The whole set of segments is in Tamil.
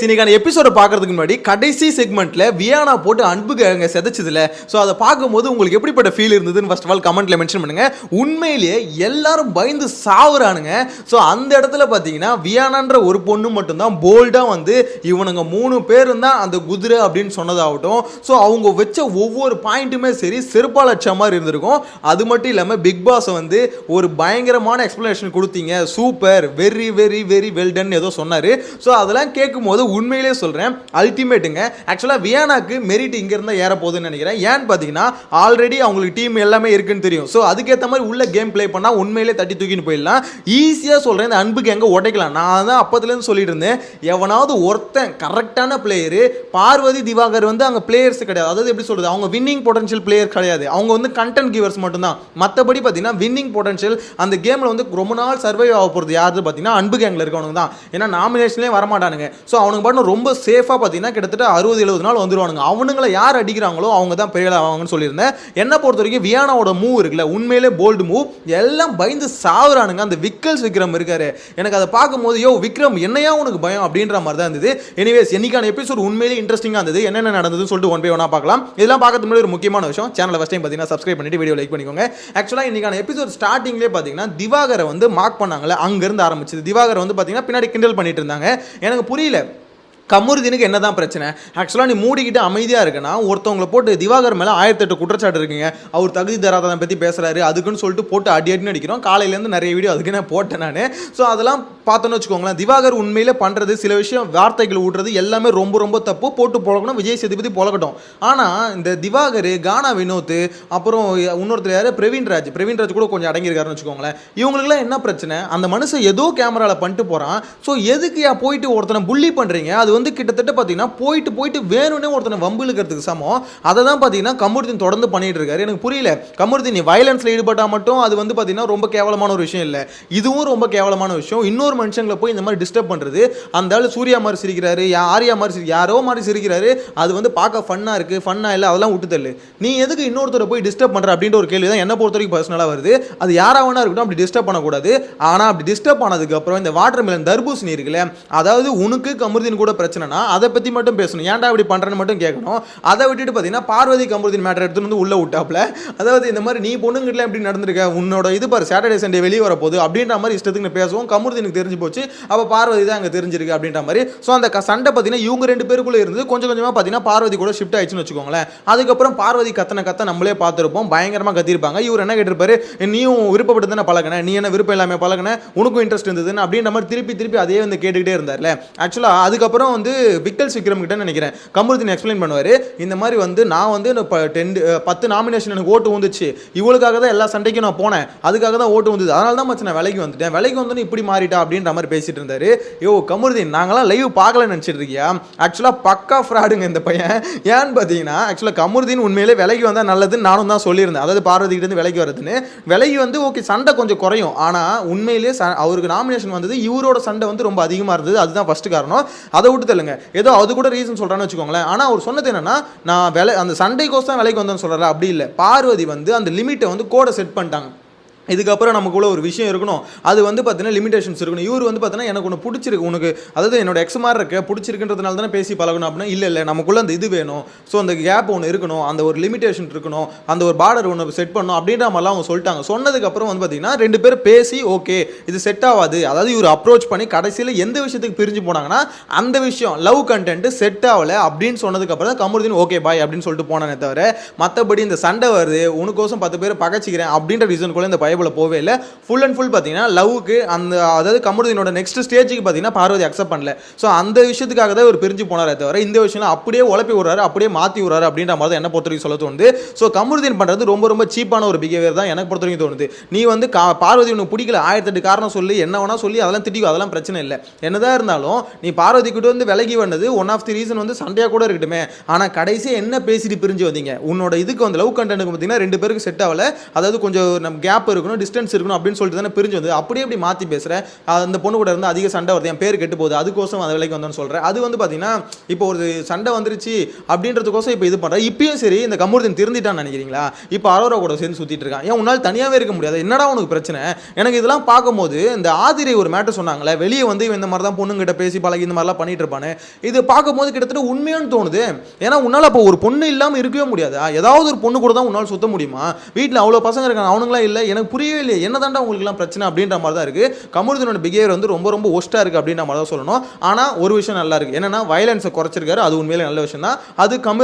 இன்னைக்கான எபிசோட பார்க்கறதுக்கு முன்னாடி கடைசி செக்மெண்ட்ல வியானா போட்டு அன்புக்கு அங்கே செதைச்சதுல ஸோ அதை பார்க்கும்போது உங்களுக்கு எப்படிப்பட்ட ஃபீல் இருந்ததுன்னு ஃபர்ஸ்ட் ஆஃப் ஆல் கமெண்ட்ல மென்ஷன் பண்ணுங்க. உண்மையிலேயே எல்லாரும் பயந்து சாவுறானுங்க. ஸோ அந்த இடத்துல பார்த்தீங்கன்னா வியானான்ற ஒரு பொண்ணு மட்டும்தான் போல்டா வந்து இவனுங்க 3 பேரும் தான் அந்த குதிரை அப்படின்னு சொன்னதாகட்டும். ஸோ அவங்க வச்ச ஒவ்வொரு பாயிண்ட்டுமே சரி செருப்பால் அடிச்ச மாதிரி இருந்திருக்கும். அது மட்டும் இல்லாமல் பிக் பாஸ் வந்து ஒரு பயங்கரமான எக்ஸ்பிளனேஷன் கொடுத்தீங்க, super, very very very well done ஏதோ சொன்னார். ஸோ அதெல்லாம் கேட்கும்போது உண்மையிலே சொல்கிறேன் அல்டிமேட்டுங்க. ஆக்சுவலாக வியானாக்கு மெரிட் இங்கே இருந்தால் ஏற போகுதுன்னு நினைக்கிறேன். ஏன்னு பார்த்தீங்கன்னா ஆல்ரெடி அவங்களுக்கு டீம் எல்லாமே இருக்குன்னு தெரியும். ஸோ அதுக்கேற்ற மாதிரி உள்ள கேம் பிளே பண்ணால் உண்மையிலே தட்டி தூக்கின்னு போயிடலாம். ஈஸியாக சொல்கிறேன், இந்த அன்புக்கு எங்கே உடைக்கலாம். நான் தான் அப்பத்துலேருந்து சொல்லிட்டு இருந்தேன், எவனாவது ஒருத்தன் கரெக்டான பிளேயரு, பார்வதி திவாகர் வந்து அங்கே பிளேயர்ஸ் கிடையாது. அதாவது எப்படி சொல்கிறது, அவங்க வின்னிங் பொட்டன்ஷியல் பிளேயர் கிடையாது, அவங்க வந்து கண்டென்ட் கிவர்ஸ் மட்டும்தான். மற்றபடி பார்த்தீங்கன்னா வின்னிங் பொட்டன்ஷியல் அந்த கேமில் வந்து ரொம்ப நாள் சர்வைவ் ஆக போகிறது யாரு பார்த்தீங்கன்னா அன்பு கேங்கில் இருக்கவனுங்க தான். ஏன்னா நாமினேஷன்லேயே வரமாட்டானுங்க. ஸோ அவனுக்கு பாட்டு ரொம்ப சேஃபாக பார்த்தீங்கன்னா கிட்டத்தட்ட 60-70 நாள் வந்துடுவானுங்க. அவனுங்களை யார் அடிக்கிறாங்களோ அவங்க தான் பெரிய ஆவாங்கன்னு சொல்லியிருந்தேன். என்ன பொறுத்த வரைக்கும் வியானாவோட மூவ் இருக்குல்ல, உண்மையிலே போல்டு மூவ். எல்லாம் பயந்து சாவுறானுங்க. அந்த விக்கல்ஸ் விக்ரம் இருக்காரு, எனக்கு அதை பார்க்கும்போது யோ விக்ரம் என்னையா உனக்கு பயம் அப்படின்ற மாதிரி தான் இருந்தது. எனிவேஸ் இன்னைக்கான எபிசோட் உண்மையிலே இன்ட்ரெஸ்டிங்காக இருந்தது. என்னென்ன நடந்ததுன்னு சொல்லிட்டு ஒன் பை ஒன்னா பார்க்கலாம். இதெல்லாம் பார்க்கறதுக்கு முன்னாடி ஒரு முக்கியமான விஷயம், சேனலை ஃபர்ஸ்ட் டைம் பார்த்தீங்கன்னா சப்ஸ்கிரைப் பண்ணிட்டு வீடியோ லைக் பண்ணிக்கோங்க. ஆக்சுவலாக இன்னைக்கான எபிசோட் ஸ்டார்டிங்லேயே பார்த்தீங்கன்னா திவாகரை வந்து மார்க் பண்ணாங்களே, அங்கேருந்து ஆரம்பிச்சது. திவாகரை வந்து பார்த்தீங்கன்னா பின்னாடி கிண்டல் பண்ணிட்டு இருந்தாங்க. எனக்கு புரியல கமருதீனுக்கு என்ன தான் பிரச்சனை. ஆக்சுவலாக நீ மூடிக்கிட்டு அமைதியாக இருக்குன்னா ஒருத்தவங்களை போட்டு திவாகர் மேலே 1008 குற்றச்சாட்டு இருக்குங்க, அவர் தகுதி தராதனை பற்றி பேசுகிறாரு அதுக்குன்னு சொல்லிட்டு போட்டு அடி அடின்னு அடிக்கிறோம். காலையிலேருந்து நிறைய வீடியோ அதுக்கு நான் போட்டேன் நான். ஸோ அதெல்லாம் பார்த்தோன்னு வச்சுக்கோங்களேன், திவாகர் உண்மையிலே பண்ணுறது சில விஷயம் வார்த்தைகள் விடுறது எல்லாமே ரொம்ப ரொம்ப தப்பு. போட்டு பொழக்கணும், விஜய் சேதுபதி பொழக்கட்டும். ஆனால் இந்த திவாகர், கானா வினோத், அப்புறம் இன்னொருத்தர் யார் பிரவீன்ராஜ் கூட கொஞ்சம் அடங்கியிருக்காருன்னு வச்சுக்கோங்களேன். இவங்களுக்குலாம் என்ன பிரச்சனை, அந்த மனுஷன் ஏதோ கேமராவில் பண்ணிட்டு போகிறான். ஸோ எதுக்கு போயிட்டு ஒருத்தனை புள்ளி பண்ணுறீங்க? அது வந்து கிட்டத்தட்ட பார்த்தீங்கன்னா போயிட்டு வேணும்னே ஒருத்தனை வம்பு இழுக்கிறதுக்கு சமம். அதை தான் பார்த்தீங்கன்னா கமருதீன் தொடர்ந்து பண்ணிட்டு இருக்காரு. எனக்கு புரியல, கமருதீன் நீ வயலன்ஸ்ல ஈடுபட்டா மட்டும் அது வந்து பார்த்தீங்கன்னா ரொம்ப கேவலமான ஒரு விஷயம் இல்லை, இதுவும் ரொம்ப கேவலமான விஷயம். இன்னொரு மனுஷங்களை போய் இந்த மாதிரி டிஸ்டர்ப் பண்ணுறது. அந்த ஆள் சூர்யா மாதிரி சிரிக்கிறாரு, ஆர்யா மாதிரி யாரோ மாதிரி சிரிக்கிறாரு, அது வந்து பார்க்க ஃபன்னாக இருக்குது, ஃபன்னாக இல்லை, அதெல்லாம் விட்டு தள்ளு. நீ எதுக்கு இன்னொருத்தரை போய் டிஸ்டர்ப் பண்ணுற அப்படின்ற ஒரு கேள்வி தான் என்ன பொறுத்த வரைக்கும் பர்சனலாக வருது. அது யாராவது இருக்கட்டும், அப்படி டிஸ்டர்ப் பண்ணக்கூடாது. ஆனால் அப்படி டிஸ்டர்ப் ஆனதுக்கு அப்புறம் இந்த வாட்டர் மெலன் தர்பூசணி இருக்குல்ல, அதாவது உனக்கு கமருதீன் கூட பிரச்சனைனா அதை பற்றி மட்டும் பேசணும், ஏன்டா இப்படி பண்ணுறேன்னு மட்டும் கேட்கணும். அதை விட்டுட்டு பார்த்தீங்கன்னா பார்வதி கமருதீன் மேட்டர் எடுத்துட்டு வந்து உள்ள விட்டாப்ல. அதாவது இந்த மாதிரி நீ பொண்ணுங்கிட்ட எப்படி நடந்திருக்க, உன்னோட இது பாரு சாட்டர்டே சண்டே வெளியே வர போகுது அப்படின்ற மாதிரி இஷ்டத்துக்கு பேசுவோம். கமருதீனுக்கு தெரிஞ்சு போச்சு, அப்போ பார்வதி தான் அங்கே தெரிஞ்சிருக்கு அப்படின்ற மாதிரி. ஸோ அந்த சண்டை பார்த்தீங்கன்னா இவங்க 2 பேருக்குள்ளே இருந்து கொஞ்சம் கொஞ்சமாக பார்த்தீங்கன்னா பார்வதி கூட ஷிஃப்ட் ஆயிடுச்சுன்னு வச்சுக்கோங்களேன். அதுக்கப்புறம் பார்வதி கத்த நம்மளே பார்த்துருப்போம், பயங்கரமாக கத்திருப்பாங்க. இவர் என்ன கேட்டிருப்பாரு, நீயும் விருப்பப்பட்டு தானே பழகின, நீ என்ன விருப்பம் இல்லாமல் பழகின, உனக்கும் இன்ட்ரெஸ்ட் இருந்ததுன்னு அப்படின்ற மாதிரி திருப்பி அதே வந்து கேட்டுக்கிட்டே இருந்தார்ல. ஆக்சுவலாக அதுக்கப்புறம் வந்து விக்கல்ஸ் விக்ரம் கிட்ட நினைக்கிறேன் கமருதீன் எக்ஸ்பிளைன் பண்ணுவார், இந்த மாதிரி வந்து நான் வந்து 10 நாமினேஷன் எனக்கு ஓட்டு வந்துச்சு, இவளுக்காக தான் எல்லா சண்டைக்கும் நான் போனேன், அதுக்காக தான் ஓட்டு வந்தது, அதனால தான் மச்சான் நான் விலைக்கு வந்துட்டேன், விலைக்கு வந்து இப்படி மாறிட்டா அப்படின்ற மாதிரி பேசிட்டு இருந்தாரு. யோ கமருதீன் நாங்களாம் லைவ் பார்க்கலன்னு நினச்சிட்டு இருக்கியா? ஆக்சுவலாக பக்கா ஃப்ராடுங்க இந்த பையன். ஏன்னு பார்த்தீங்கன்னா ஆக்சுவலாக கமருதீன் உண்மையிலே விலைக்கு வந்தால் நல்லதுன்னு நானும் தான் சொல்லியிருந்தேன். அதாவது பார்வதிக்கிட்ட இருந்து விலைக்கு வருதுன்னு. விலைக்கு வந்து ஓகே சண்டை கொஞ்சம் குறையும், ஆனால் உண்மையிலே அவருக்கு நாமினேஷன் வந்தது, இவரோட சண்டை வந்து ரொம்ப அதிகமாக இருந்தது, அதுதான் ஃபர்ஸ்ட் காரணம். அதை விட்டு தள்ளுங்க, ஏதோ அது கூட ரீசன் சொல்றான்னு வச்சுக்கோங்களேன். ஆனால் அவர் சொன்னது என்னன்னா, நான் அந்த சண்டைக்கோசம் தான் விலைக்கு வந்தேன்னு சொல்கிறேன், அப்படி இல்லை. பார்வதி வந்து அந்த லிமிட்டை வந்து கோடை செட் பண்ணிட்டாங்க. இதுக்கப்புறம் நமக்குள்ள ஒரு விஷயம் இருக்கணும், அது வந்து பார்த்தீங்கன்னா லிமிடேஷன்ஸ் இருக்கணும். இவர் வந்து பார்த்தீங்கன்னா எனக்கு ஒன்று பிடிச்சிருக்கு, உனக்கு அதாவது என்னோட எக்ஸ் மாதிரி இருக்க பிடிச்சிருக்குன்றதுனால தானே பேசி பழகணும் அப்படின்னா இல்லை நமக்குள்ள அந்த இது வேணும். ஸோ அந்த கேப் ஒன்று இருக்கணும், அந்த ஒரு லிமிடேஷன் இருக்கணும், அந்த ஒரு பார்டர் ஒன்று செட் பண்ணணும் அப்படின்ற மாதிரிலாம் அவங்க சொல்லிட்டாங்க. சொன்னதுக்கப்புறம் வந்து பார்த்தீங்கன்னா 2 பேரும் பேசி ஓகே இது செட் ஆகாது, அதாவது இவர் அப்ரோச் பண்ணி கடைசியில் எந்த விஷயத்துக்கு பிரிஞ்சு போனாங்கன்னா அந்த விஷயம் லவ் கண்டென்ட் செட் ஆகலை அப்படின்னு சொன்னதுக்கப்புறம் தான் கமருதீன் ஓகே பாய் அப்படின்னு சொல்லிட்டு போனானே தவிர மற்றபடி இந்த சண்டை வருது உனக்கோசம் 10 பேர் பகச்சிக்கிறேன் அப்படின்ற ரீசன் கூட இந்த போவே இல்லை. ஃபுல் அண்ட் ஃபுல் பார்த்தீங்கன்னா லவ்வுக்கு அந்த அதாவது கமருதீனோட நெக்ஸ்ட் ஸ்டேஜுக்கு பார்த்தீங்கன்னா பார்வதி அக்செப்ட் பண்ணல. ஸோ அந்த விஷயத்துக்காக தான் ஒரு பிரிஞ்சு போனாரே தவிர இந்த விஷயம் அப்படியே உழப்பி விடுறாரு, அப்படியே மாற்றி விடுறாரு அப்படின்ற மாதிரி தான் என்ன பொறுத்த வரைக்கும் சொல்ல தோணுது. ஸோ கமருதீன் பண்ணுறது ரொம்ப சீப்பான ஒரு பிஹேவியர் தான் எனக்கு பொறுத்த வரைக்கும் தோணுது. நீ வந்து பார்வதி உனக்கு பிடிக்கல 1008 காரணம் சொல்லி என்ன வேணா சொல்லி அதெல்லாம் திட்டிக்கும், அதெல்லாம் பிரச்சனை இல்லை. என்னதான் இருந்தாலும் நீ பார்வதி கிட்ட வந்து விலகி வந்தது ஒன் ஆஃப் தி ரீசன் வந்து சண்டையாக கூட இருக்கட்டுமே. ஆனால் கடைசியாக என்ன பேசிட்டு பிரிஞ்சு வந்தீங்க, உன்னோட இதுக்கு வந்து லவ் கண்டென்ட்டுக்கு பார்த்தீங்கன்னா 2 பேருக்கு செட் ஆகல, அதாவது கொஞ்சம் நம்ம கேப் இருக்கணும், டிஸ்டன்ஸ் இருக்கணும் அப்படின்னு சொல்லிட்டு தானே பிரிஞ்சு வந்து அப்படியே எப்படி மாற்றி பேசுகிறேன். அந்த பொண்ணு கூட இருந்து அதிக சண்டை வருது, என் பேர் கெட்டு போகுது, அதுக்கோசம் அந்த வேலைக்கு வந்தோன்னு சொல்கிறேன். அது வந்து பார்த்தீங்கன்னா இப்போ ஒரு சண்டை வந்துருச்சு அப்படின்றதுக்கோசம் இப்போ இது பண்ணுறேன். இப்பயும் சரி இந்த கமருதீன் திருந்திட்டான்னு நினைக்கிறீங்களா? இப்போ அரோரா கூட சேர்ந்து சுற்றிட்டு இருக்கான். ஏன் உன்னால் தனியாகவே இருக்க முடியாது? என்னடா உனக்கு பிரச்சனை? எனக்கு இதெல்லாம் பார்க்கும்போது இந்த ஆதிரை ஒரு மேட்டர் சொன்னாங்களே, வெளியே வந்து இந்த மாதிரி தான் பொண்ணுங்கிட்ட பேசி பழகி இந்த மாதிரிலாம் பண்ணிட்டு இருப்பானு, இது பார்க்கும்போது கிட்டத்தட்ட உண்மையானு தோணுது. ஏன்னா உன்னால் அப்போ ஒரு பொண்ணு இல்லாமல் இருக்கவே முடியாதா? ஏதாவது ஒரு பொண்ணு கூட தான் உன்னால் சுத்த முடியுமா? வீட்டில் அவ்வளோ பசங்க இருக்காங்க, அவனுங்களாம் இல்லை. எனக்கு புரியவே இல்லை, என்ன தாண்டா உங்களுக்குலாம் பிரச்சனை அப்படின்ற மாதிரி தான் இருக்குது. கமருதீனோட பிஹேவியர் வந்து ரொம்ப ரொம்ப ஒஸ்ட்டாக இருக்குது அப்படின்ற மாதிரி தான் சொல்லணும். ஆனால் ஒரு விஷயம் நல்லா இருக்குது, என்னன்னா வயலன்ஸை குறைச்சிருக்காரு, அது உண்மையிலே நல்ல விஷயம் தான். அது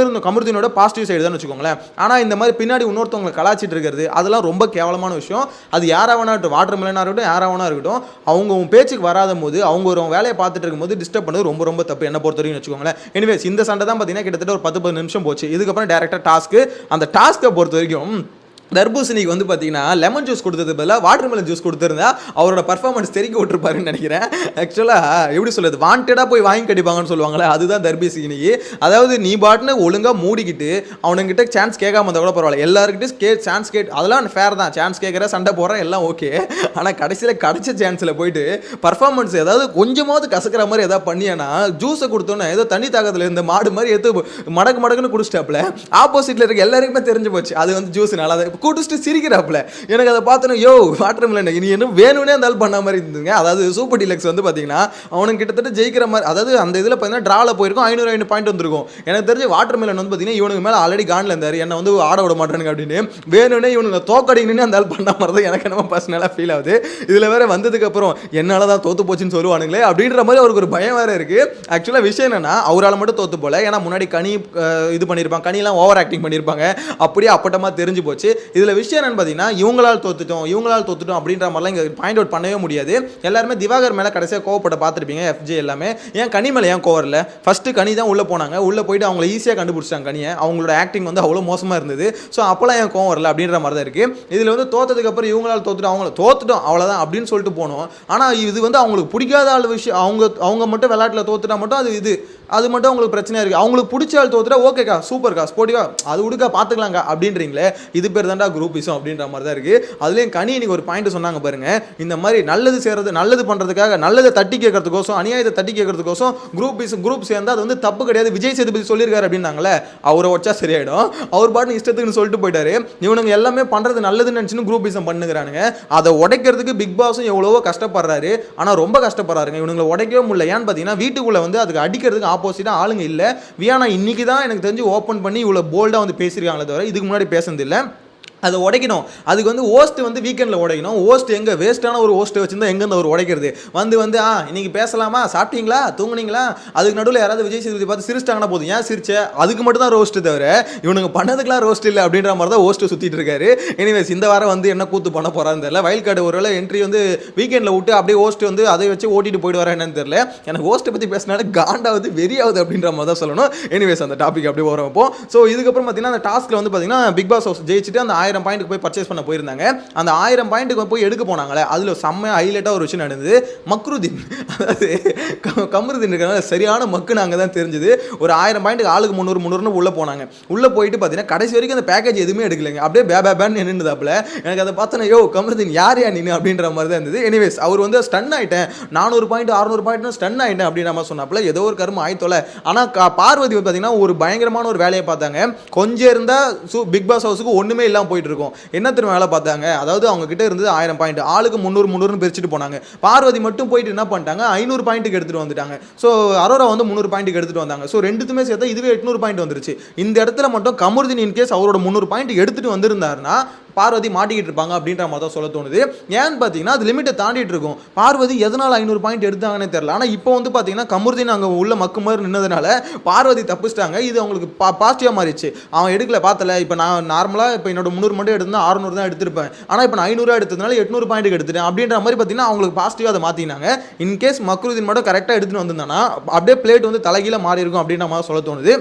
கமருதீனோட பாசிட்டிவ் சைடு தான் வச்சுக்கோங்களேன். ஆனால் இந்த மாதிரி பின்னாடி இன்னொருத்தவங்களை கலாச்சிட்டு இருக்கிறது அதெல்லாம் ரொம்ப கேவலமான விஷயம். அது யாராவனா இருக்கட்டும், வாட்டர் மிலனாக இருக்கட்டும், யாராவனா இருக்கட்டும், அவங்க உன் பேச்சுக்கு வராத போது அவங்க ஒரு வேலையை பார்த்துட்டு இருக்கும்போது டிஸ்டர்ப் பண்ணது ரொம்ப ரொம்ப தப்பு என்ன பொறுத்த வரைக்கும் வச்சுக்கோங்களேன். எனிவேஸ் இந்த சண்டை தான் பார்த்தீங்கன்னா கிட்டத்தட்ட ஒரு 10-15 நிமிஷம் போச்சு. இதுக்கப்புறம் டேரக்டாக டாஸ்க்கு. அந்த டாஸ்க்கை பொறுத்த வரைக்கும் தர்பூசணிக்கு வந்து பார்த்தீங்கன்னா லெமன் ஜூஸ் கொடுத்தது பதிலாக வாட்டர் மெலன் ஜூஸ் கொடுத்துருந்தா அவரோட பர்ஃபார்மன்ஸ் தெரிக்க விட்டுருப்பாருன்னு நினைக்கிறேன். ஆக்சுவலாக எப்படி சொல்லுது, வாண்டடாக போய் வாங்கி கடிப்பாங்கன்னு சொல்லுவாங்களே, அதுதான் தர்பூசணிக்கு. அதாவது நீ பாட்டுன்னு ஒழுங்காக மூடிக்கிட்டு அவனுங்கிட்ட சான்ஸ் கேட்காம இருந்தால் கூட பரவாயில்ல, எல்லாருக்கிட்டையும் சான்ஸ் அதெல்லாம் ஃபேர் தான், சான்ஸ் கேட்குற சண்டை போடுற எல்லாம் ஓகே. ஆனால் கடைசியில் கிடைச்ச சான்ஸில் போயிட்டு பர்ஃபார்மன்ஸ் ஏதாவது கொஞ்சமாவது கசக்கிற மாதிரி ஏதாவது பண்ணியானா, ஜூஸை கொடுத்தோன்னே ஏதோ தண்ணி தாக்கத்தில் இருந்த மாடு மாதிரி எடுத்து மடக்குன்னு குடிச்சிட்டாப்புல. ஆப்போசிட்டில் இருக்க எல்லாருக்குமே தெரிஞ்சு போச்சு அது வந்து ஜூஸ் நல்லா கூட்டிட்டு சிரிக்கிறாப்புல. எனக்கு அதை பார்த்தோன்னா யோ வாட்டர் மிலன் இனி என்ன வேணும்னே இருந்தாலும் பண்ண மாதிரி இருந்துங்க. அதாவது சூப்பர் டீலக்ஸ் வந்து பார்த்தீங்கன்னா அவனுக்கு கிட்டத்தட்ட ஜெயிக்கிற மாதிரி, அதாவது அந்த இதில் பார்த்தீங்கன்னா ட்ராவில் போயிருக்கும், 500 பாயிண்ட் வந்துருக்கும். எனக்கு தெரிஞ்சு வாட்டர் மிலன் வந்து பார்த்தீங்கன்னா இவனுக்கு மேலே ஆல்ரெடி காண்டில் இருந்தார், என்னை வந்து ஆட விட மாட்டானுங்க அப்படின்னு வேணும்னே இவனுக்கு தோக்கடிங்கன்னு அந்த ஆள் பண்ண மாதிரி தான் எனக்கு என்னமோ பர்சனலாக ஃபீல் ஆகுது. இதில் வேற வந்ததுக்கப்புறம் என்னால் தான் தோத்து போச்சுன்னு சொல்லுவானுங்களே அப்படின்ற மாதிரி அவருக்கு ஒரு பயம் வேறு இருக்குது. ஆக்சுவலாக விஷயம் என்னன்னா அவரால் மட்டும் தோத்து போல, ஏன்னா முன்னாடி கனி இது பண்ணியிருப்பாங்க, கனியெல்லாம் ஓவர் ஆக்டிங் பண்ணியிருப்பாங்க, அப்படியே அப்பட்டமாக தெரிஞ்சு போச்சு. இதில் விஷயம் என்னன்னு பார்த்தீங்கன்னா இவங்களால் தோத்துட்டோம் அப்படின்ற மாதிரிலாம் இங்கே பாயிண்ட் அவுட் பண்ணவே முடியாது. எல்லாருமே திவாகர் மேலே கடைசியாக கோவப்பட பார்த்துருப்பீங்க, எஃப்ஜே எல்லாமே. ஏன் கனி மேலே ஏன் கோவம் இல்லை? ஃபஸ்ட்டு கனி தான் உள்ளே போனாங்க, உள்ளே போயிட்டு அவங்கள ஈஸியாக கண்டுபிடிச்சாங்க கனியை, அவங்களோட ஆக்டிங் வந்து அவ்வளோ மோசமாக இருந்தது. ஸோ அப்போலாம் ஏன் கோவம் வரல அப்படின்ற மாதிரி தான் இருக்குது. இதில் வந்து தோத்ததுக்கு அப்புறம் இவங்களால் தோத்துட்டோம் அவ்வளோதான் அப்படின்னு சொல்லிட்டு போனோம். ஆனால் இது வந்து அவங்களுக்கு பிடிக்காத ஆள் விஷயம், அவங்க மட்டும் விளையாட்டில் தோத்துட்டா மட்டும் அது மட்டும் அவங்களுக்கு பிரச்சனையாக இருக்குது. அவங்களுக்கு பிடிச்ச ஆள் தோத்துட்டா ஓகேக்கா, சூப்பர்க்கா, ஸ்போர்ட்டிவா, அது விடுக்கா, பார்த்துக்கலாங்க அப்படின்றீங்களே, இது பேர் தான்டா குரூப்பிசம் அப்படின்ற மாதிரி தான் இருக்குது. அதுலேயும் கனி இன்னைக்கு ஒரு பாயிண்ட் சொன்னாங்க பாருங்க, இந்த மாதிரி நல்லது செய்கிறது, நல்லது பண்ணுறதுக்காக, நல்லதை தட்டி கேட்கறதுக்கோசம், அநியாயத்தை தட்டி கேட்கறதுக்கோசம் குரூப் சேர்ந்து அது வந்து தப்பு கிடையாது, விஜய் சேதுபதி சொல்லியிருக்காரு அப்படின்னாங்களே, அவரை வச்சா சரியாயிடும். அவர் பாட்டு இஷ்டத்துக்குன்னு சொல்லிட்டு போயிட்டாரு. இவனுங்க எல்லாமே பண்ணுறது நல்லதுன்னு நினச்சின்னு குரூப்பிசம் பண்ணுங்கிறானுங்க. அதை உடைக்கிறதுக்கு பிக் பாஸும் எவ்வளவோ கஷ்டப்படுறாரு, ஆனால் ரொம்ப கஷ்டப்படுறாருங்க. இவனுங்களை உடைக்கவே முடியல. ஏன்னு பார்த்தீங்கன்னா வீட்டுக்குள்ளே வந்து அதுக்கு அடிக்கிறதுக்கு ஆப்போசிட்டாக ஆளுங்க இல்லை. வியானா இன்னைக்கு தான் எனக்கு தெரிஞ்சு ஓப்பன் பண்ணி இவ்வளோ போல்டாக வந்து பேசியிருக்காங்களே தவிர இதுக்கு முன்னாடி பேசுனது இல்லை. அதை உடைக்கணும், அதுக்கு வந்து ஹோஸ்ட் வந்து வீக்கெண்டில் உடைக்கணும். ஹோஸ்ட் எங்கே வேஸ்ட்டான ஒரு ஹோஸ்ட்டை வச்சுருந்தா எங்கேருந்து அவர் உடைக்கிறது வந்து இன்னைக்கு பேசலாமா, சாப்பிட்டீங்களா, தூங்குனீங்களா, அதுக்கு நடுவில் யாராவது விஜய் சேதுபதி பார்த்து சிரிச்சிட்டாங்கன்னா போதும், ஏன் சிரிச்ச, அதுக்கு மட்டும் தான் ரோஸ்ட்டு தவிர இவனுக்கு பண்ணதுக்கெலாம் ரோஸ்ட் இல்லை அப்படின்ற மாதிரி தான் ஹோஸ்ட்டு சுற்றிட்டு இருக்காரு. எனிவேஸ் இந்த வாரம் வந்து என்ன கூத்து பண்ண போகிறான்னு தெரியல. வைல்ட் கார்டு ஒருவேளை என்ட்ரி வந்து வீக்கெண்டில் விட்டு அப்படியே ஹோஸ்ட் வந்து அதை வச்சு ஓட்டிட்டு போயிட்டு வரேன் என்னன்னு தெரியல. எனக்கு ஹோஸ்ட்டை பற்றி பேசினாலும் காண்டாவது வெறியாவது அப்படின்ற மாதிரி தான் சொல்லணும். எனிவேஸ் அந்த டாபிக் அப்படியே வர வைப்போம். ஸோ இதுக்கப்புறம் பார்த்தீங்கன்னா அந்த டாஸ்க்கில் வந்து பார்த்தீங்கன்னா பிக் பாஸ் ஹவுஸ் ஜெயிச்சுட்டு அந்த 1000 பாயிண்ட்டுக்கு போய் பர்ச்சேஸ் பண்ண போயிருந்தாங்க. அந்த 1000 பாயிண்ட்டுக்கு போய் எடுக்க போனாங்களே, அதில் செம்ம ஹைலைட்டாக ஒரு விஷயம் நடந்தது. மக்ருதீன், அதாவது கமருதீன் இருக்கிறனால சரியான மக்கு நாங்கள் தான் தெரிஞ்சது. ஒரு 1000 பாயிண்ட்டுக்கு ஆளுக்கு 300 உள்ளே போனாங்க. உள்ளே போயிட்டு பார்த்தீங்கன்னா கடைசி வரைக்கும் அந்த பேக்கேஜ் எதுவுமே எடுக்கலைங்க, அப்படியே பேன்னு நின்றுதாப்புல. எனக்கு அதை பார்த்தோன்னா யோ கமருதீன் யார் நின்று அப்படின்ற மாதிரி தான் இருந்தது. எனிவேஸ் அவர் வந்து ஸ்டன் ஆகிட்டேன், 400 பாயிண்ட் 600 பாயிண்ட் ஸ்டன் ஆகிட்டேன் அப்படின்ற மாதிரி சொன்னாப்புல. ஏதோ ஒரு கருமம் ஆயித்தோல. ஆனால் பார்வதி பார்த்தீங்கன்னா ஒரு பயங்கரமான ஒரு வேலையை பார்த்தாங்க. கொஞ்சம் இருந்தால் பிக் பாஸ் ஹவுஸுக்கு ஒன்றுமே இல்லாமல் போயிட்டு இருக்கும். என்ன திரும்ப வேலை பார்த்தாங்க, அதாவது அவங்க கிட்ட இருந்தது 1000 பாயிண்ட், ஆளுக்கு 300 பிரிச்சுட்டு போனாங்க. பார்வதி மட்டும் போயிட்டு என்ன பண்ணிட்டாங்க, 500 பாயிண்ட்டுக்கு எடுத்துட்டு வந்துட்டாங்க. ஸோ அரோரா வந்து 300 பாயிண்ட்டுக்கு எடுத்துட்டு வந்தாங்க. ஸோ ரெண்டுத்துமே சேர்த்தா இதுவே 800 பாயிண்ட் வந்துருச்சு. இந்த இடத்துல மட்டும் கமருதீன் இன்கேஸ் அவரோட 300 பாயிண்ட் எடுத்துட்டு வந்திருந்தாருன்னா பார்வதி மாட்டிக்கிட்டு இருப்பாங்க அப்படின்ற மாதிரி தான் சொல்ல தோணுது. ஏன்னு பார்த்தீங்கன்னா அது லிமிட்டை தாண்டிட்டு இருக்கும். பார்வதி எதனால் 500 பாயிண்ட் எடுத்தாங்கன்னே தெரியல. ஆனால் இப்போ வந்து பார்த்தீங்கன்னா கமருதீன் அங்கே உள்ள மக்கு மாதிரி நின்னதுனால பார்வதி தப்பிச்சிட்டாங்க. இது அவங்களுக்கு பாசிட்டிவாக மாறிடுச்சு. அவன் எடுக்கல பார்த்தல. இப்போ நான் நார்மலாக இப்போ என்னோட 300 மட்டும் எடுத்தால் 600 தான் எடுத்திருப்பேன். ஆனால் இப்போ நான் 500 எடுத்ததுனால 800 பாயிண்ட்டுக்கு எடுத்துட்டேன் அப்படின்ற மாதிரி பார்த்தீங்கன்னா அவங்களுக்கு பாசிட்டிவாக அதை மாற்றினாங்க. இன்கேஸ் மக்ருதீன் மட்டும் கரெக்டாக எடுத்துகிட்டு வந்திருந்தானா அப்படியே பிளேட் வந்து தலைகீழ மாறி இருக்கும் அப்படின்ற மாதிரி சொல்ல தோணுது.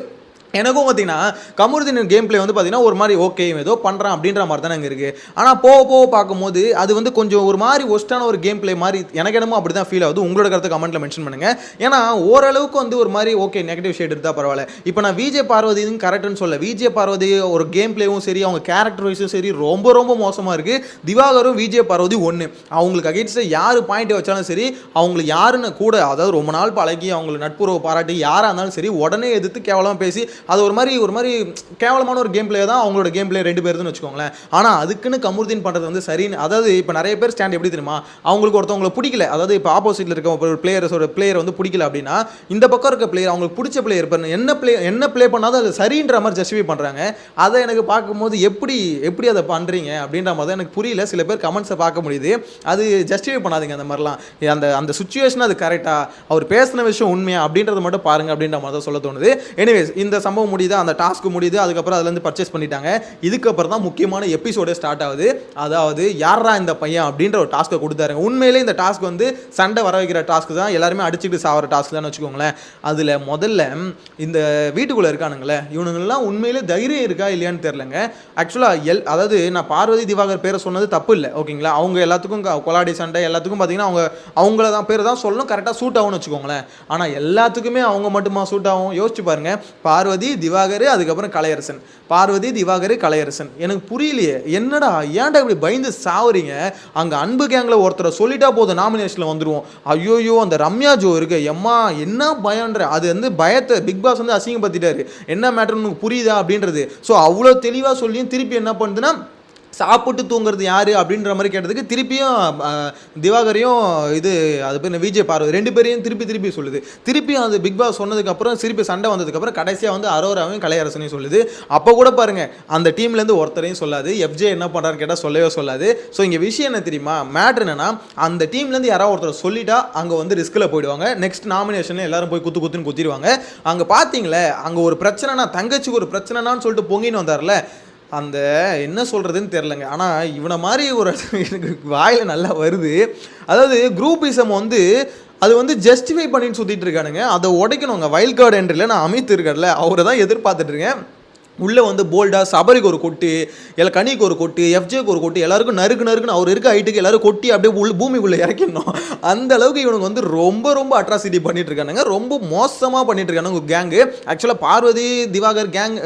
எனக்கும் பார்த்தீங்கன்னா கமருதீன் கேம் பிளே வந்து பார்த்தீங்கன்னா ஒரு மாதிரி ஓகே ஏதோ பண்ணுறான் அப்படின்ற மாதிரி தானே அங்கே இருக்குது. ஆனால் போக போக பார்க்கும்போது அது வந்து கொஞ்சம் ஒரு மாதிரி ஒஸ்ட்டான ஒரு கேம் பிளே மாதிரி எனக்கு என்னமோ அப்படி தான் ஃபீல் ஆகுது. உங்களோட கருத்தை கமெண்ட்டில் மென்ஷன் பண்ணுங்கள். ஏன்னா ஓரளவுக்கு வந்து ஒரு மாதிரி ஓகே நெகட்டிவ் ஷேட் எடுத்தால் பரவாயில்ல. இப்போ நான் விஜய் பார்வதின்னு கரெக்டுன்னு சொல்ல, விஜய் பார்வதி ஒரு கேம் பிளேவும் சரி அவங்க கேரக்டர் வைஸும் சரி ரொம்ப ரொம்ப மோசமாக இருக்குது. திவாகரும் விஜய் பார்வதி ஒன்று அவங்களுக்கு அகேன்ஸ்டாக யார் பாயிண்ட் வச்சாலும் சரி அவங்களுக்கு யாருன்னு கூட அதாவது ரொம்ப நாள் பழகி அவங்களுக்கு நட்புறவு பாராட்டி யாராக இருந்தாலும் சரி உடனே எதிர்த்து கேவலமாக பேசி அது ஒரு மாதிரி கேவலமான ஒரு கேம் பிளே தான் அவங்களோட கேம் பிளே 2 பேருன்னு வச்சுக்கோங்களேன். ஆனால் அதுக்குன்னு கமருதீன் பண்ணுறது வந்து சரின்னு அதாவது இப்போ நிறைய பேர் ஸ்டாண்ட் எப்படி தெரியுமா, அவங்களுக்கு ஒருத்தவங்களை பிடிக்கல, அதாவது இப்போ ஆப்போசிட்டில் இருக்க ஒரு பிளேயர் வந்து பிடிக்கல அப்படின்னா இந்த பக்கம் இருக்க பிளேயர் அவங்களுக்கு பிடிச்ச பிளேயர் என்ன ப்ளே பண்ணாலும் அது சரின்ற மாதிரி ஜஸ்டிஃபை பண்ணுறாங்க. அதை எனக்கு பார்க்கும்போது எப்படி அதை பண்ணுறீங்க அப்படின்ற மாதிரி தான் எனக்கு புரியல. சில பேர் கமெண்ட்ஸை பார்க்க முடியுது. அது ஜஸ்டிஃபை பண்ணாதீங்க அந்த மாதிரிலாம். அந்த சுச்சுவேஷன் அது கரெக்டாக அவர் பேசின விஷயம் உண்மையா அப்படின்றத மட்டும் பாருங்க அப்படின்ற மாதிரி தான் சொல்ல தோணுது. எனிவேஸ் இந்த சம்பவம் முடியுது, அந்த டாஸ்க் முடியுது, அதுக்கப்புறம் அதுலேருந்து பர்ச்சேஸ் பண்ணிட்டாங்க. இதுக்கப்புறம் தான் முக்கியமான எபிசோடே ஸ்டார்ட் ஆகுது. அதாவது யாரா இந்த பையன் அப்படின்ற ஒரு டாஸ்க்கை கொடுத்தாருங்க. உண்மையிலே இந்த டாஸ்க் வந்து சண்டை வர வைக்கிற டாஸ்க் தான், எல்லாருமே அடிச்சுட்டு சாவர டாஸ்க் தான் வச்சுக்கோங்களேன். அதில் முதல்ல இந்த வீட்டுக்குள்ளே இருக்கானுங்களே இவனுங்கெல்லாம் உண்மையிலே தைரியம் இருக்கா இல்லையான்னு தெரிலங்க. ஆக்சுவலாக அதாவது நான் பார்வதி திவாகர் பேரை சொன்னது தப்பு இல்லை ஓகேங்களா. அவங்க எல்லாத்துக்கும் கொலாடி சண்டை எல்லாத்துக்கும் பார்த்தீங்கன்னா அவங்கள தான் பேர் தான் சொல்லணும், கரெக்டாக சூட் ஆகும்னு வச்சுக்கோங்களேன். ஆனால் எல்லாத்துக்குமே அவங்க மட்டுமா சூட் ஆகும்? யோசிச்சு பாருங்க. பார்வதி திவாகர் அதுக்கப்புறம் கலையரசன், பார்வதி திவாகர் கலையரசன். எனக்கு புரியலையே என்னடா ஏன்டா இப்படி பயந்து சாவுறீங்க? அங்கே அன்பு கேங்கில் ஒருத்தரை சொல்லிட்டா போதும் நாமினேஷனில் வந்துடுவோம். ஐயோயோ அந்த ரம்யா ஜோ இருக்கு எம்மா என்ன பயன்ற அது வந்து பயத்தை பிக் பாஸ் வந்து அசிங்கப்படுத்திட்டாரு. என்ன மேட்டர்னு புரியுதா அப்படின்றது. ஸோ அவ்வளோ தெளிவாக சொல்லியும் திருப்பி என்ன பண்ணுதுன்னா சாப்பிட்டு தூங்குறது யாரு அப்படின்ற மாதிரி கேட்டதுக்கு திருப்பியும் திவாகரையும் அது பேர் விஜய் பார்வதி 2 பேரையும் திருப்பி சொல்லுது. திருப்பியும் அது பிக் பாஸ் சொன்னதுக்கப்புறம் திருப்பி சண்டை வந்ததுக்கப்புறம் கடைசியாக வந்து அரோராவையும் கலையரசனையும் சொல்லுது. அப்போ கூட பாருங்க அந்த டீம்லேருந்து ஒருத்தரையும் சொல்லாது. எஃப்ஜே என்ன பண்ணுறான்னு கேட்டால் சொல்லவே சொல்லாது. ஸோ இங்கே விஷயம் என்ன தெரியுமா, மேட்ரு என்னன்னா அந்த டீம்லேருந்து யாராவது ஒருத்தர் சொல்லிட்டா அங்கே வந்து ரிஸ்கில் போயிடுவாங்க. நெக்ஸ்ட் நாமினேஷனில் எல்லாரும் போய் குத்துன்னு குத்திடுவாங்க. அங்கே பார்த்தீங்களே அங்கே ஒரு பிரச்சனைனா தங்கச்சிக்கு ஒரு பிரச்சனைனான்னு சொல்லிட்டு பொங்கின்னு வந்தார்ல, அந்த என்ன சொல்கிறதுன்னு தெரிலங்க. ஆனால் இவனை மாதிரி ஒரு எனக்கு வாயில் நல்லா வருது. அதாவது குரூப்பிசம் வந்து அது வந்து ஜஸ்டிஃபை பண்ணிட்டு சுற்றிட்டு இருக்கானுங்க. அதை உடைக்கணுங்க. வைல்ட் கார்டு என்ட்ரியில் நான் அமித் இருக்கார்ல அவரை தான் எதிர்பார்த்துட்ருக்கேன். உள்ளே வந்து போல்டாக சபரிக்கு ஒரு கொட்டு, இல்லை கனிக்கு ஒரு கொட்டு, எஃப்ஜேக்கு ஒரு கொட்டு, எல்லாருக்கும் நறுக்குன்னு அவர் இருக்க ஹைட்டுக்கு எல்லாரும் கொட்டி அப்படியே பூமிக்குள்ளே இறக்கிடணும். அந்த அளவுக்கு இவனுக்கு வந்து ரொம்ப அட்ராசிட்டி பண்ணிட்டு இருக்கானுங்க. ரொம்ப மோசமாக பண்ணிட்டு இருக்கானுங்க கேங்கு. ஆக்சுவலாக பார்வதி திவாகர் கேங்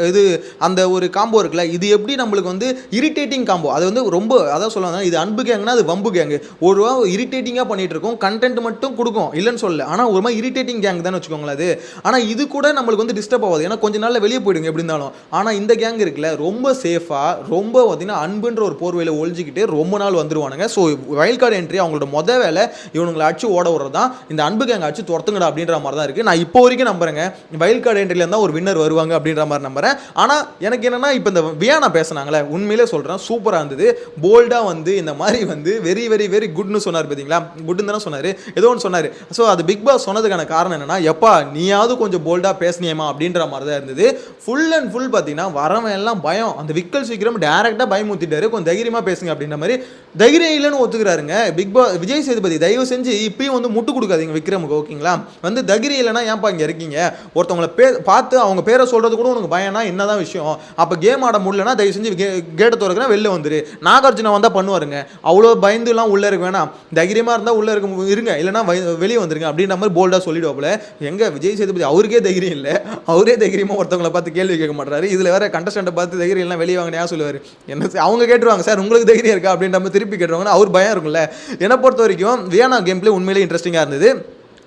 அந்த ஒரு காம்போ இருக்குல்ல, இது எப்படி நம்மளுக்கு வந்து இரிட்டேட்டிங் காம்போ. அது வந்து ரொம்ப அதான் சொல்லுவாங்க, இது அன்பு கேங்னா அது வம்பு கேங்கு. ஒரு இரிட்டேட்டிங்காக பண்ணிட்டு இருக்கோம், கண்டென்ட் மட்டும் கொடுக்கும் இல்லைன்னு சொல்ல. ஆனால் ஒரு மாதிரி இரிட்டேட்டிங் கேங் தானே வச்சுக்கோங்களேன் அது. ஆனால் இது கூட நம்மளுக்கு வந்து டிஸ்டர்ப் ஆகாது, ஏன்னா கொஞ்ச நாளில் வெளியே போயிடுங்க எப்படி இருந்தாலும். ஆனால் இந்த கேங் இருக்குல்ல ரொம்ப சேஃபாக ரொம்ப பார்த்தீங்கன்னா அன்புன்ற ஒரு போர்வையில் ஒழிஞ்சிக்கிட்டு ரொம்ப நாள் வந்துருவானுங்க. ஸோ வைல்ட் கார்டு என்ட்ரி அவங்களோட வேலை இவனுங்களை அடிச்சு ஓட விடுறது தான். இந்த அன்பு கேங் அடிச்சு துரத்துங்கடா அப்படின்ற மாதிரி தான் இருக்குது. நான் இப்போ வரைக்கும் நம்புறேங்க வைல்ட் கார்டு என்ட்ரியில் இருந்தால் ஒரு வின்னர் வருவாங்க அப்படின்ற மாதிரி நம்புறேன். ஆனால் எனக்கு என்னன்னா இப்போ இந்த வியானா பேசினாங்களே உண்மையிலே சொல்கிறேன் சூப்பராக இருந்தது. போல்டாக வந்து இந்த மாதிரி வந்து வெரி குட்னு சொன்னார் பார்த்தீங்களா, குட்னு தானே சொன்னார், ஏதோ ஒன்று சொன்னார். ஸோ அது பிக் பாஸ் சொன்னதுக்கான காரணம் என்னன்னா எப்பா நீயாவது கொஞ்சம் போல்டாக பேசினியமா அப்படின்ற மாதிரி தான் இருந்தது. ஃபுல் அண்ட் ஃபுல் பார்த்தீங்கன்னா வரவன் எல்லாம் பயம். அந்த விக்கல் சீக்கிரம் டேரெக்டாக பயமுத்திட்டாரு, கொஞ்சம் தைரியமாக பேசுங்க அப்படின்ற மாதிரி. தைரியம் இல்லைன்னு ஒத்துக்கிறாருங்க பிக் பாஸ். விஜய் சேதுபதி தயவு செஞ்சு இப்பயும் வந்து முட்டு கொடுக்காதீங்க விக்ரமுக்கு ஓகேங்களா. வந்து தைரியம் இல்லைன்னா ஏன்ப்பா இங்கே இருக்கீங்க, ஒருத்தவங்களை பார்த்து அவங்க பேரை சொல்கிறது கூட உனக்கு பயம்னா என்னதான் விஷயம். அப்போ கேம் ஆட முடியலன்னா தயவு செஞ்சு கேட்டை திறக்கிறேன் வெளில வந்துரு. நாகார்ஜுனா வந்தால் பண்ணுவாருங்க, அவ்வளோ பயந்துலாம் உள்ளே இருக்க வேணாம், தைரியமாக இருந்தால் உள்ளே இருங்க இல்லைன்னா வெளியே வந்துருங்க அப்படின்ற மாதிரி போல்டாக சொல்லிடுவாப்புல. எங்கே விஜய் சேதுபதி அவருக்கே தைரியம் இல்லை, அவரே தைரியமாக ஒருத்தவங்களை பார்த்து கேள்வி கேட்க மாட்டாரு. இதில் வேற கண்டஸ்டண்ட்டை பார்த்து தைரியம் எல்லாம் வெளியே வாங்கினா சொல்லுவார். என்ன அவங்க கேட்டுருவாங்க சார் உங்களுக்கு தைரியம் இருக்கா அப்படின்ற மாதிரி திருப்பி கேட்டுருவாங்கன்னா அவர் பயம் இருக்கும்ல. என்னை பொறுத்த வரைக்கும் வியானா கேம் பிளே உண்மையிலே இன்ட்ரெஸ்டிங்காக இருந்தது.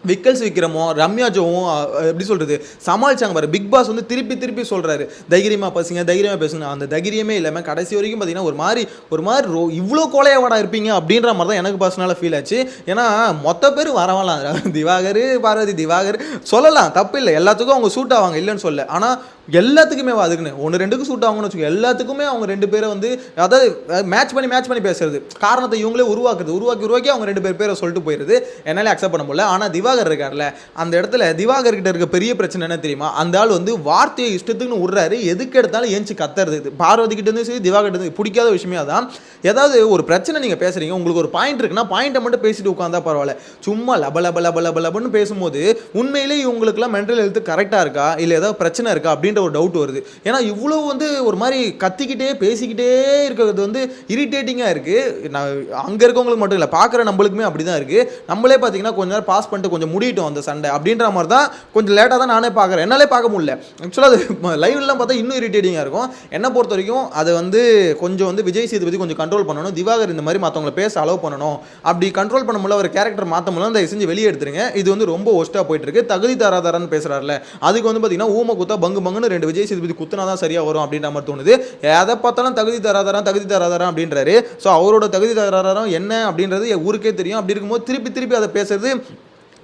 விக்கல்ஸ் விக்ரமோ ரம்யா ஜோவும் எப்படி சொல்கிறது சமாளிச்சாங்க பாரு. பிக் பாஸ் வந்து திருப்பி சொல்கிறாரு தைரியமாக பேசுங்க. அந்த தைரியமே இல்லாமல் கடைசி வரைக்கும் பார்த்தீங்கன்னா ஒரு மாதிரி இவ்வளோ கோலையாவாடா இருப்பீங்க அப்படின்ற மாதிரி தான் எனக்கு பர்சனலாக ஃபீல் ஆச்சு. ஏன்னா மொத்த பேர் வரவாலாம் திவாகர் பார்வதி திவாகர் சொல்லலாம் தப்பு இல்லை, எல்லாத்துக்கும் அவங்க சூட் ஆவாங்க இல்லைன்னு சொல்ல. ஆனால் எல்லாத்துக்குமே அதுக்குன்னு 1-2க்கு சூட் ஆகும்னு வச்சுக்கோ, எல்லாத்துக்குமே அவங்க 2 பேரை வந்து அதாவது மேட்ச் பண்ணி பேசுறது, காரணத்தை இவங்களே உருவாக்கி அவங்க 2 பேரை சொல்லிட்டு போயிடுது. என்னாலே அக்செப்ட் பண்ண முடியல. ஆனால் திவாகர் இருக்கார்ல அந்த இடத்துல திவாகர் கிட்ட இருக்க பெரிய பிரச்சனை என்ன தெரியுமா, அந்த ஆள் வந்து வார்த்தையை இஷ்டத்துக்குன்னு விடுறாரு, எதுக்கு எடுத்தாலும் ஏஞ்சி கத்துறது. பார்வதி கிட்ட இருந்து சரி திவாகர் கிட்ட இருந்து பிடிக்காத விஷயமே அதான். ஏதாவது ஒரு பிரச்சனை நீங்கள் பேசுறீங்க, உங்களுக்கு ஒரு பாயிண்ட் இருக்குன்னா பாயிண்ட்டை மட்டும் பேசிட்டு உட்காந்தா பரவாயில்ல. சும்மா லபன்னு பேசும்போது உண்மையிலேயே இவங்களுக்குலாம் மென்டல் ஹெல்த் கரெக்டாக இருக்கா இல்லை ஏதாவது பிரச்சனை இருக்கா அப்படின்னு அப்படின்ற ஒரு டவுட் வருது. ஏன்னா இவ்வளோ வந்து ஒரு மாதிரி கத்திக்கிட்டே பேசிக்கிட்டே இருக்கிறது வந்து இரிட்டேட்டிங்காக இருக்குது. நான் அங்கே இருக்கவங்களுக்கு மட்டும் இல்லை, பார்க்குற நம்மளுக்குமே அப்படி தான் இருக்குது. நம்மளே பார்த்தீங்கன்னா கொஞ்ச நேரம் பாஸ் பண்ணிட்டு கொஞ்சம் முடியட்டும் அந்த சண்டை அப்படின்ற மாதிரி தான் கொஞ்சம் லேட்டாக தான் நானே பார்க்குறேன். என்னாலே பார்க்க முடியல. ஆக்சுவலாக அது லைவ்லாம் பார்த்தா இன்னும் இரிட்டேட்டிங்காக இருக்கும். என்னை பொறுத்த வரைக்கும் அதை வந்து கொஞ்சம் வந்து விஜய் சேதுபதி கொஞ்சம் கண்ட்ரோல் பண்ணணும். திவாகர் இந்த மாதிரி மற்றவங்களை பேச அலோவ் பண்ணணும். அப்படி கண்ட்ரோல் பண்ண முடியல, ஒரு கேரக்டர் மாற்ற முடியல, அதை செஞ்சு வெளியே எடுத்துருங்க. இது வந்து ரொம்ப ஒஸ்ட்டாக போயிட்டு இருக்கு. தகுதி தராதரான்னு பேசுறாருல, அதுக்கு வந்து பார்த்தீங்கன்னா ஊமை குத்தா பங்கு பங்குன்னு 2 விஜய் சேதுபதி குத்துனா தான் சரியாக வரும் அப்படின்ற மாதிரி தோணுது. எதை பார்த்தாலும் தகுதி தராதரம் அப்படின்றாரு. ஸோ அவரோட தகுதி தராதரம் என்ன அப்படின்றது ஊருக்கே தெரியும். அப்படி இருக்கும்போது திருப்பி அதை பேசுறது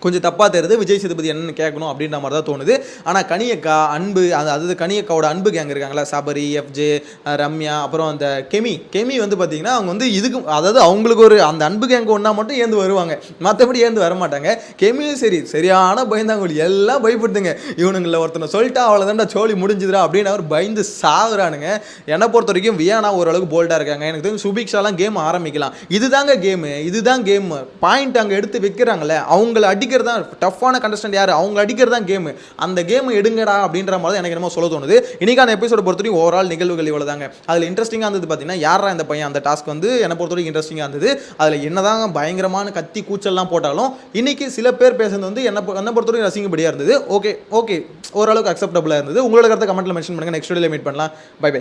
கொஞ்சம் தப்பாக தெரியுது. விஜய் சேதுபதி என்னன்னு கேட்கணும் அப்படின்ற மாதிரி தான் தோணுது. ஆனால் கனியக்கா அன்பு, அதாவது கனியக்காவோட அன்பு கேங் இருக்காங்களா, சபரி, எஃப்ஜே, ரம்யா, அப்புறம் அந்த கெமி வந்து பார்த்தீங்கன்னா அவங்க வந்து இதுக்கு, அதாவது அவங்களுக்கு ஒரு அந்த அன்பு கேங் ஒன்றா மட்டும் ஏந்து வருவாங்க, மற்றபடி ஏந்து வர மாட்டாங்க. கெமியும் சரி சரியான பயந்தாங்கொழி, எல்லாம் பயப்படுதுங்க. இவனுங்களில் ஒருத்தனை சொல்லிட்டா அவ்வளோதான்டா சோழி முடிஞ்சுதுரா அப்படின்னு அவர் பயந்து சாகுறானுங்க. என்னை பொறுத்த வரைக்கும் வியானா ஓரளவுக்கு போல்டாக இருக்காங்க. எனக்கு தெரிஞ்சு சுபிக்ஷாலாம் கேம் ஆரம்பிக்கலாம். இதுதான் கேம் பாயிண்ட் அங்கே எடுத்து வைக்கிறாங்களே, அவங்கள அடிக்கிறதான் டஃப்பான கண்டஸ்டன்ட் யார், அவங்க அடிக்கிறதான் கேம். அந்த கேம் எடுங்கடா அப்படின்ற மாதிரி எனக்கு என்னமோ சொல்ல தோணுது. இன்னைக்கான எபிசோட பொறுத்தவரைக்கும் ஓவரால் நிகழ்வுகள் இவ்வளோ தாங்க. அதில் இன்ட்ரெஸ்டிங்காக இருந்தது பார்த்தீங்கன்னா, யாரா இந்த பையன், அந்த டாஸ்க் வந்து என்னை பொறுத்தவரைக்கும் இன்ட்ரெஸ்டிங்காக இருந்தது. அதில் என்னதான் பயங்கரமான கத்தி கூச்சல்லாம் போட்டாலும் இன்னைக்கு சில பேர் பேசுறது வந்து என்னை பொறுத்தவரைக்கும் ரசிங்கப்படியாக இருந்தது. ஓகே ஓரளவுக்கு அக்செப்டபுளாக இருந்தது. உங்களோட கருத்தை கமெண்ட்டில் மென்ஷன் பண்ணுங்கள். நெக்ஸ்ட் வீடியோவில் மீட் பண்ணலாம். பை.